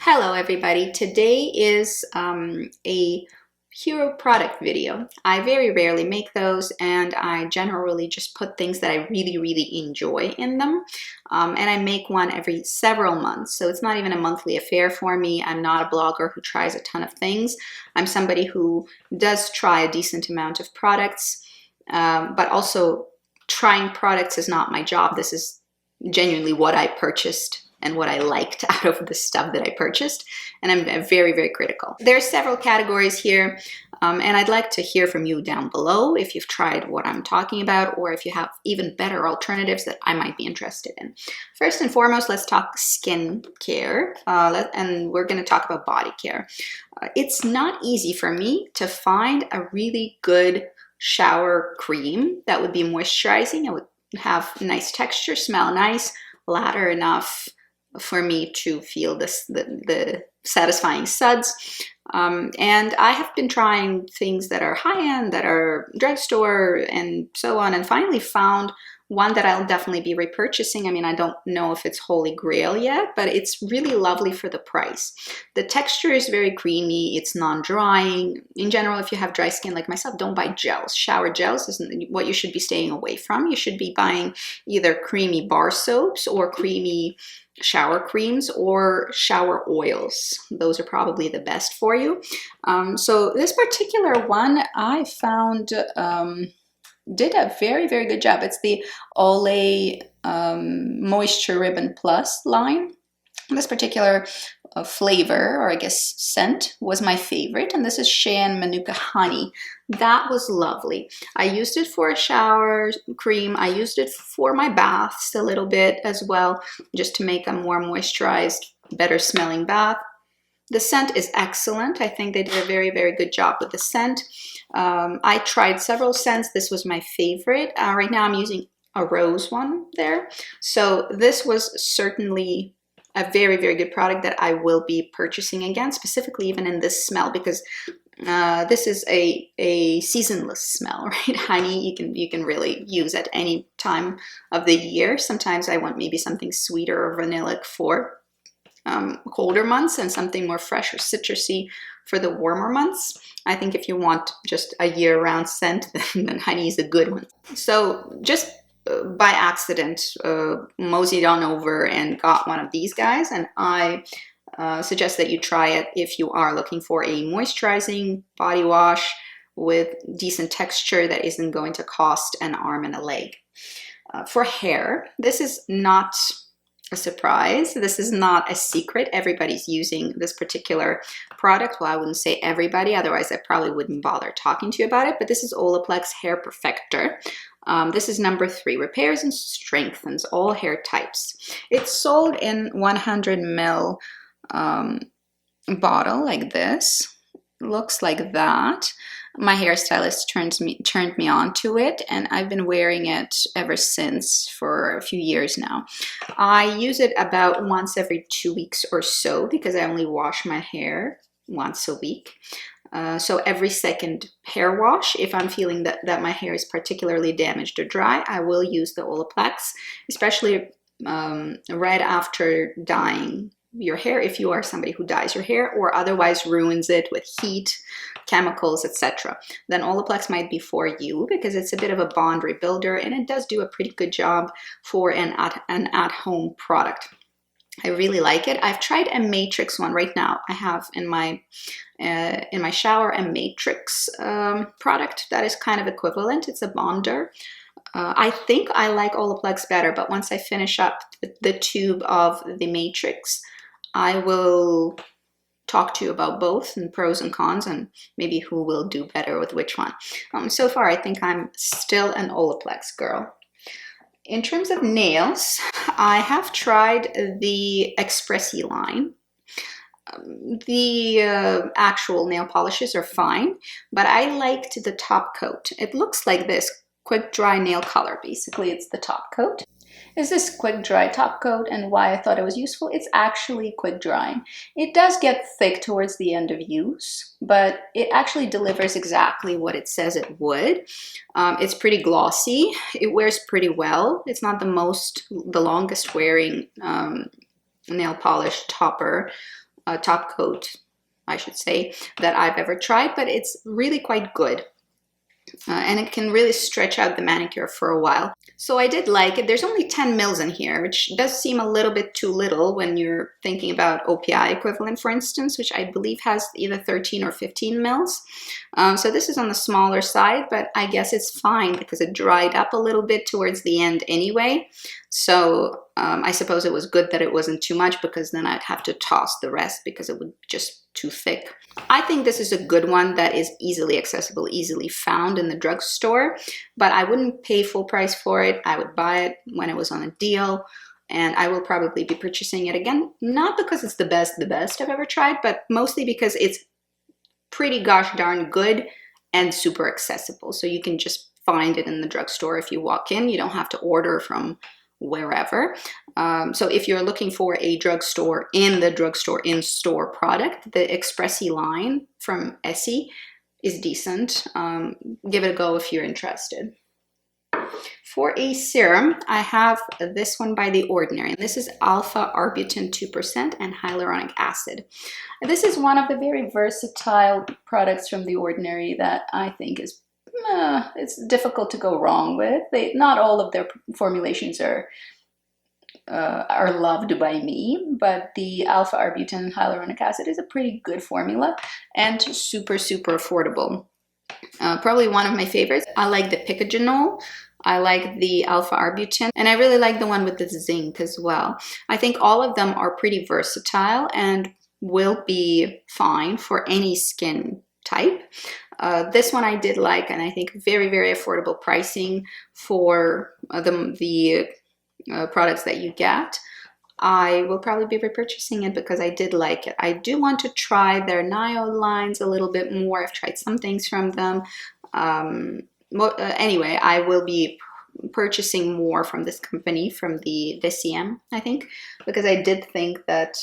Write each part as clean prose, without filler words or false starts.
Hello everybody, today is a hero product video. I very rarely make those and I generally just put things that I really enjoy in them. And I make one every several months, so it's not even a monthly affair for me. I'm not a blogger who tries a ton of things. I'm somebody who does try a decent amount of products, but also trying products is not my job. This is genuinely what I purchased and what I liked out of the stuff that I purchased. And I'm very critical. There are several categories here, and I'd like to hear from you down below if you've tried what I'm talking about, or if you have even better alternatives that I might be interested in. First and foremost, let's talk skin care, and we're going to talk about body care. It's not easy for me to find a really good shower cream that would be moisturizing. It would have nice texture, smell nice, lather enough for me to feel the satisfying suds. And I have been trying things that are high-end, that are drugstore and so on, and finally found one that I'll definitely be repurchasing. I mean, I don't know if it's holy grail yet, but it's really lovely for the price. The texture is very creamy, it's non-drying. In general, if you have dry skin like myself, don't buy gels. Shower gels isn't what you should be staying away from. You should be buying either creamy bar soaps or creamy shower creams or shower oils. Those are probably the best for you. So this particular one I found did a very good job. It's the Olay Moisture Ribbon Plus line. This particular flavor, or I guess scent, was my favorite, and this is Shea and Manuka Honey. That was lovely. I used it for a shower cream. I used it for my baths a little bit as well, just to make a more moisturized, better smelling bath. The scent is excellent. I think they did a very good job with the scent. I tried several scents. This was my favorite. Right now I'm using a rose one there. So this was certainly a very good product that I will be purchasing again, specifically even in this smell, because this is a seasonless smell, right? Honey you can really use at any time of the year. Sometimes I want maybe something sweeter or vanillic for colder months, and something more fresh or citrusy for the warmer months. I think if you want just a year-round scent, then honey is a good one. So just by accident, moseyed on over and got one of these guys, and I suggest that you try it if you are looking for a moisturizing body wash with decent texture that isn't going to cost an arm and a leg. For hair, this is not a surprise. This is not a secret. Everybody's using this particular product. Well, I wouldn't say everybody, otherwise I probably wouldn't bother talking to you about it, but this is Olaplex Hair Perfector. This is number 3, repairs and strengthens all hair types. It's sold in 100 ml bottle like this. Looks like that. My hairstylist turned me on to it, and I've been wearing it ever since for a few years now. I use it about once every 2 weeks or so because I only wash my hair once a week. So every second hair wash, if I'm feeling that my hair is particularly damaged or dry, I will use the Olaplex, especially right after dyeing your hair, if you are somebody who dyes your hair or otherwise ruins it with heat, chemicals, etc. Then Olaplex might be for you because it's a bit of a bond rebuilder, and it does do a pretty good job for an at-home product. I really like it. I've tried a Matrix one right now. I have in my shower a Matrix product that is kind of equivalent. It's a bonder. I think I like Olaplex better, but once I finish up the tube of the Matrix, I will talk to you about both and pros and cons, and maybe who will do better with which one. So far, I think I'm still an Olaplex girl. In terms of nails, I have tried the Expressy line. The actual nail polishes are fine, but I liked the top coat. It looks like this, quick dry nail color. Basically, it's the top coat. Is this quick dry top coat, and why I thought it was useful? It's actually quick drying. It does get thick towards the end of use, but it actually delivers exactly what it says it would. It's pretty glossy. It wears pretty well. It's not the longest wearing nail polish topper top coat, I should say, that I've ever tried, but it's really quite good. And it can really stretch out the manicure for a while. So I did like it. There's only 10 mils in here, which does seem a little bit too little when you're thinking about OPI equivalent, for instance, which I believe has either 13 or 15 mils. So this is on the smaller side, but I guess it's fine because it dried up a little bit towards the end anyway. So I suppose it was good that it wasn't too much, because then I'd have to toss the rest because it would just too thick. I think this is a good one that is easily accessible, easily found in the drugstore, but I wouldn't pay full price for it. I would buy it when it was on a deal, and I will probably be purchasing it again, not because it's the best I've ever tried, but mostly because it's pretty gosh darn good and super accessible. So you can just find it in the drugstore if you walk in. You don't have to order from wherever. So if you're looking for a drugstore in-store product, the Expressi line from Essie is decent. Give it a go if you're interested. For a serum, I have this one by The Ordinary, and this is alpha arbutin 2% and hyaluronic acid. This is one of the very versatile products from The Ordinary that I think is it's difficult to go wrong with. Not all of their formulations are loved by me, but the alpha arbutin and hyaluronic acid is a pretty good formula and super affordable. Probably one of my favorites. I like the picogenol. I like the alpha arbutin, and I really like the one with the zinc as well. I think all of them are pretty versatile and will be fine for any skin type. This one I did like, and I think very affordable pricing for the products that you get. I will probably be repurchasing it because I did like it. I do want to try their Nio lines a little bit more. I've tried some things from them. Anyway, I will be purchasing more from this company, from the DCM, I think, because I did think that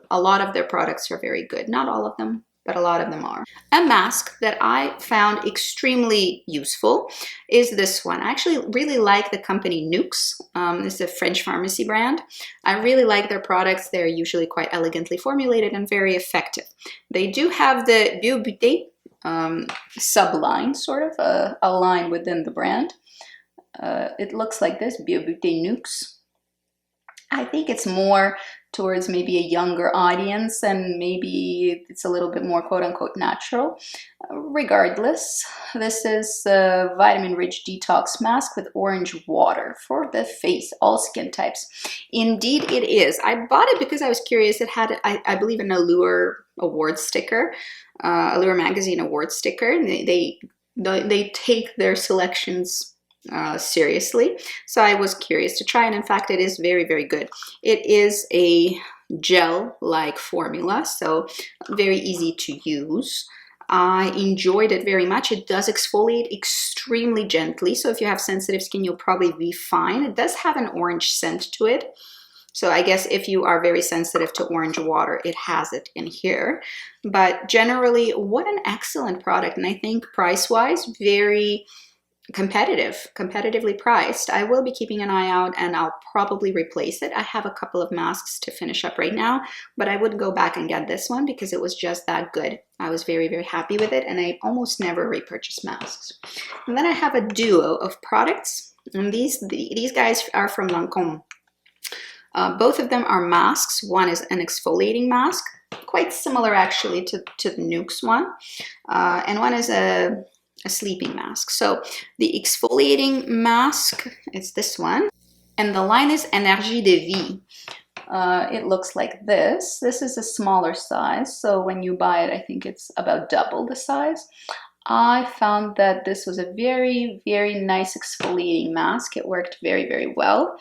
a lot of their products are very good. Not all of them, but a lot of them are. A mask that I found extremely useful is this one. I actually really like the company Nux. It's a French pharmacy brand. I really like their products. They're usually quite elegantly formulated and very effective. They do have the Bio-Buté subline, sort of a line within the brand. It looks like this, Bio-Buté Nux. I think it's more towards maybe a younger audience, and maybe it's a little bit more quote-unquote natural. Regardless, this is a vitamin-rich detox mask with orange water for the face, all skin types. Indeed it is. I bought it because I was curious. It had, I believe, an Allure award sticker, Allure magazine award sticker. They take their selections seriously, so I was curious to try, and in fact it is very good. It is a gel-like formula, so very easy to use. I enjoyed it very much. It does exfoliate extremely gently, so if you have sensitive skin, you'll probably be fine. It does have an orange scent to it, so I guess if you are very sensitive to orange water, it has it in here. But generally, what an excellent product, and I think price-wise, very competitively priced. I will be keeping an eye out, and I'll probably replace it. I have a couple of masks to finish up right now, but I would go back and get this one because it was just that good. I was very happy with it, and I almost never repurchase masks. And then I have a duo of products, and these guys are from Lancôme. Both of them are masks. One is an exfoliating mask, quite similar actually to the Nux one, and one is a sleeping mask. So the exfoliating mask is this one, and the line is Énergie de Vie. It looks like this. This is a smaller size, so when you buy it, I think it's about double the size. I found that this was a very nice exfoliating mask. It worked very well.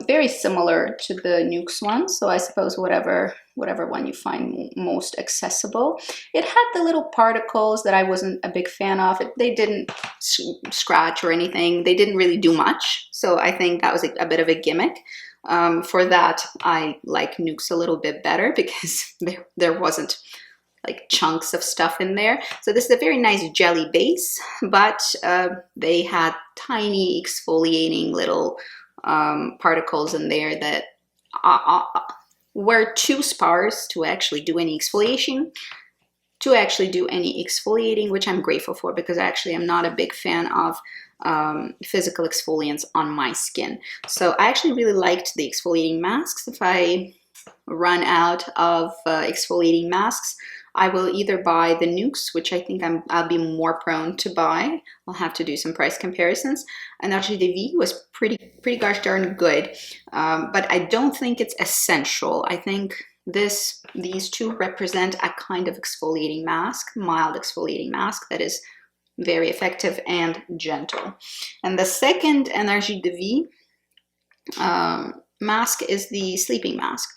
Very similar to the Nux one, so I suppose whatever one you find most accessible. It had the little particles that I wasn't a big fan of. They didn't scratch or anything. They didn't really do much, so I think that was a bit of a gimmick. For that, I like Nux a little bit better because there wasn't like chunks of stuff in there. So this is a very nice jelly base, but they had tiny exfoliating little particles in there that were too sparse to actually do any exfoliation, which I'm grateful for, because actually I'm not a big fan of physical exfoliants on my skin. So I actually really liked the exfoliating masks. If I run out of exfoliating masks, I will either buy the nukes, which I think I'll be more prone to buy. I'll have to do some price comparisons. And actually the V was pretty gosh darn good, but I don't think it's essential. I think these two represent a kind of exfoliating mask, mild exfoliating mask that is very effective and gentle. And the second Energy de Vie mask is the sleeping mask.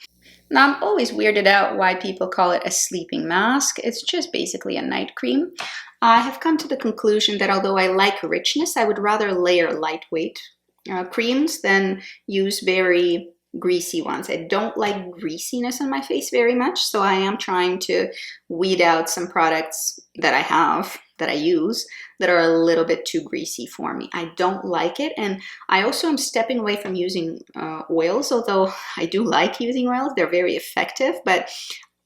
Now, I'm always weirded out why people call it a sleeping mask. It's just basically a night cream. I have come to the conclusion that although I like richness, I would rather layer lightweight creams than use very greasy ones. I don't like greasiness on my face very much, so I am trying to weed out some products that I use that are a little bit too greasy for me. I don't like it, and I also am stepping away from using oils, although I do like using oils. They're very effective, but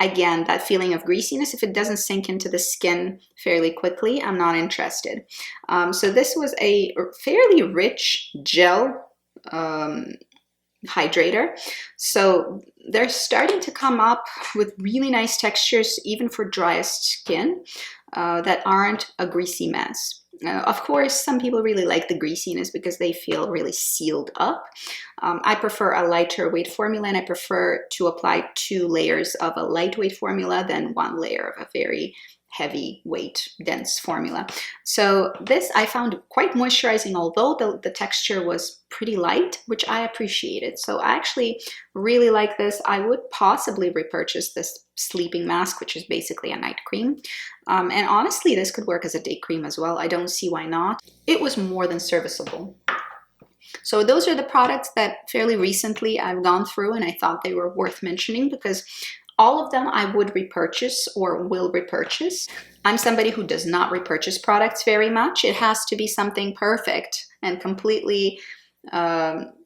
again, that feeling of greasiness, if it doesn't sink into the skin fairly quickly, I'm not interested. So this was a fairly rich gel hydrator. So they're starting to come up with really nice textures, even for driest skin, that aren't a greasy mess. Of course, some people really like the greasiness because they feel really sealed up. I prefer a lighter weight formula, and I prefer to apply 2 layers of a lightweight formula than 1 layer of a very heavy weight dense formula. So this I found quite moisturizing, although the texture was pretty light, which I appreciated. So I actually really like this. I would possibly repurchase this sleeping mask, which is basically a night cream. And honestly, this could work as a day cream as well. I don't see why not. It was more than serviceable. So those are the products that fairly recently I've gone through, and I thought they were worth mentioning because all of them I would repurchase or will repurchase. I'm somebody who does not repurchase products very much. It has to be something perfect and completely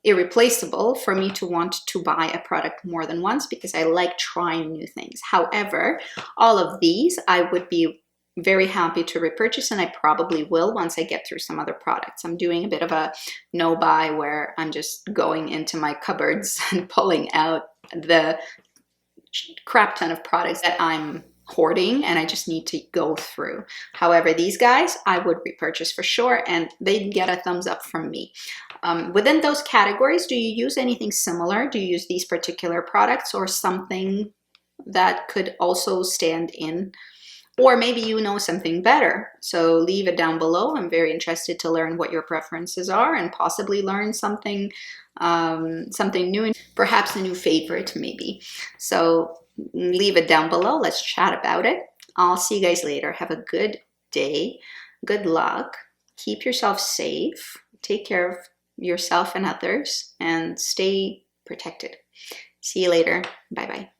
irreplaceable for me to want to buy a product more than once, because I like trying new things. However, all of these I would be very happy to repurchase, and I probably will once I get through some other products. I'm doing a bit of a no buy where I'm just going into my cupboards and pulling out the crap ton of products that I'm hoarding and I just need to go through. However, these guys I would repurchase for sure, and they'd get a thumbs up from me. Within those categories, do you use anything similar? Do you use these particular products or something that could also stand in? Or maybe you know something better, so leave it down below. I'm very interested to learn what your preferences are and possibly learn something new, and perhaps a new favorite maybe. So leave it down below. Let's chat about it. I'll see you guys later. Have a good day. Good luck. Keep yourself safe. Take care of yourself and others, and stay protected. See you later. Bye-bye.